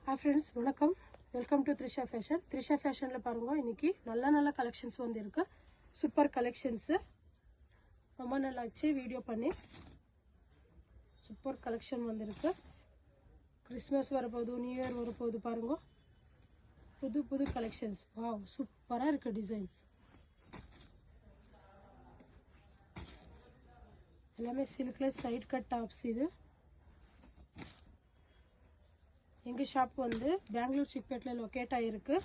Hi friends, வணக்கம். Welcome to Trisha fashion. த்ரிஷா ஃபேஷன்ல பாருங்க, இன்னைக்கு நல்ல கலெக்ஷன்ஸ் வந்திருக்கு. Super collections. ரொம்ப நல்லாச்சு வீடியோ பண்ணி. சூப்பர் கலெக்ஷன் வந்திருக்கு. கிறிஸ்மஸ் வரப்போகுது, நியூ இயர் வரப்போகுது பாருங்க. புது கலெக்ஷன்ஸ். வாவ், சூப்பரா இருக்கு டிசைன்ஸ். எல்லாமே சில்க்ல சைடு கட் டாப்ஸ் இது. எங்கள் ஷாப் வந்து பெங்களூர் சிக்பேட்டில் லொக்கேட் ஆகிருக்கு.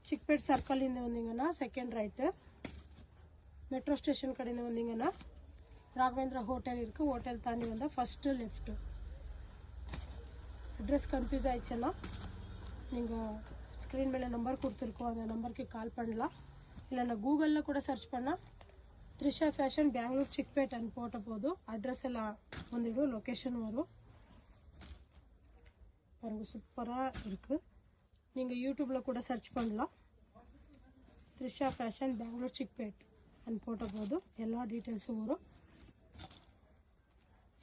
சிக்பேட் சர்க்கிள்லேருந்து வந்தீங்கன்னா செகண்ட் ரைட்டு, மெட்ரோ ஸ்டேஷன் கடையில் வந்தீங்கன்னா ராகவேந்திரா ஹோட்டல் இருக்குது. ஹோட்டல் தாண்டி வந்தால் ஃபஸ்ட்டு லெஃப்ட்டு. அட்ரஸ் கன்ஃபியூஸ் ஆயிடுச்சுன்னா நீங்கள் ஸ்க்ரீன் மேலே நம்பர் கொடுத்துருக்கோம், அந்த நம்பருக்கு கால் பண்ணலாம். இல்லைன்னா கூகுளில் கூட சர்ச் பண்ணால் த்ரிஷா ஃபேஷன் பெங்களூர் சிக்பேட் அண்ட் போட்ட போதும் அட்ரஸ் எல்லாம் வந்துவிடும், லொக்கேஷன் வரும் பாருங்க. சூப்பராக இருக்குது. நீங்கள் யூடியூப்பில் கூட சர்ச் பண்ணலாம். த்ரிஷா ஃபேஷன் பெங்களூர் சிக்பேட் அண்ட் போட்ட போதும் எல்லா டீட்டெயில்ஸும் வரும்.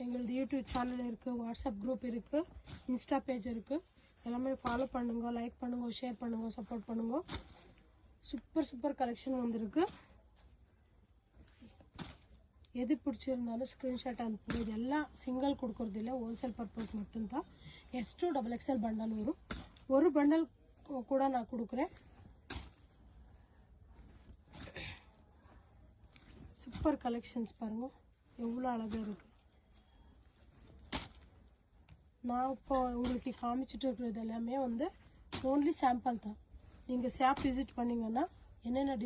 எங்களது யூடியூப் சேனல் இருக்குது, வாட்ஸ்அப் குரூப் இருக்குது, இன்ஸ்டா பேஜ் இருக்குது. எல்லாமே ஃபாலோ பண்ணுங்க, லைக் பண்ணுங்க, ஷேர் பண்ணுங்க, சப்போர்ட் பண்ணுங்க. சூப்பர் கலெக்ஷன் வந்திருக்கு. எது பிடிச்சிருந்தாலும் ஸ்க்ரீன்ஷாட் அனுப்புங்க. இது எல்லாம் சிங்கிள் கொடுக்குறது இல்லை, ஹோல்சேல் பர்பஸ் மட்டும்தான். S2 XXL பண்டல் வரும். ஒரு பண்டல் கூட நான் கொடுக்குறேன். சூப்பர் கலெக்ஷன்ஸ் பாருங்க, எவ்வளோ அழகாக இருக்குது. நான் இப்போ உங்களுக்கு காமிச்சிட்டு இருக்கிறது எல்லாமே வந்து ஓன்லி சாம்பிள் தான். நீங்கள் ஷாப் விசிட் பண்ணிங்கன்னா என்னென்ன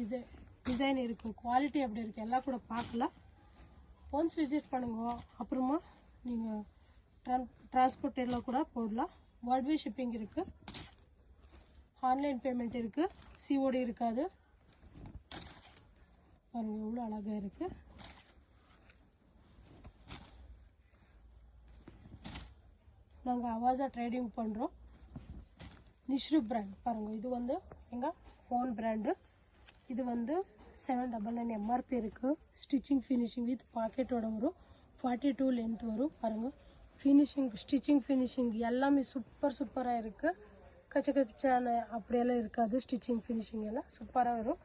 டிசைன் இருக்குது, குவாலிட்டி எப்படி இருக்குது எல்லாம் கூட பார்க்கலாம். ஒன்ஸ் விசிட் பண்ணுங்க. அப்புறமா நீங்கள் டிரான்ஸ்போர்ட்டில் கூட போடலாம். வேர்ல்ட் வைட் ஷிப்பிங் இருக்குது, ஆன்லைன் பேமெண்ட் இருக்குது, COD இருக்காது. பாருங்கள் எவ்வளோ அழகாக இருக்குது. நாங்கள் அவாஸா ட்ரேடிங் பண்ணுறோம். நிஷ்ரு பிராண்ட் பாருங்கள், இது வந்து எங்கள் ஓன் பிராண்டு. இது வந்து 799 MRP இருக்குது. ஸ்டிச்சிங் ஃபினிஷிங் வித் பாக்கெட்டோட வரும். 42 லென்த் வரும் பாருங்கள். ஸ்டிச்சிங் ஃபினிஷிங் எல்லாமே சூப்பராக இருக்குது. கச்சக்கச்சான அப்படியெல்லாம் இருக்காது. ஸ்டிச்சிங் ஃபினிஷிங் எல்லாம் சூப்பராக வரும்.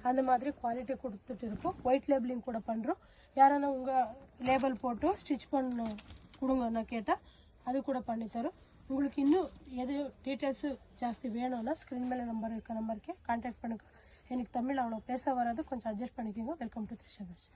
அந்த மாதிரி குவாலிட்டி கொடுத்துட்டு இருக்கோம். ஒயிட் லேபிளிங் கூட பண்ணுறோம். யாரானா உங்கள் லேபிள் போட்டு ஸ்டிச் பண்ண கொடுங்கன்னா கேட்டால் அது கூட பண்ணித்தரோம். உங்களுக்கு இன்னும் எது டீட்டெயில்ஸு ஜாஸ்தி வேணும்னா ஸ்க்ரீன் மேலே நம்பர் இருக்க நம்பருக்கே கான்டாக்ட் பண்ணுங்கள். எனக்கு தமிழ் அவ்வளோ பேச வராது, கொஞ்சம் அட்ஜஸ்ட் பண்ணிக்கோங்க. Welcome to Trisha fashion.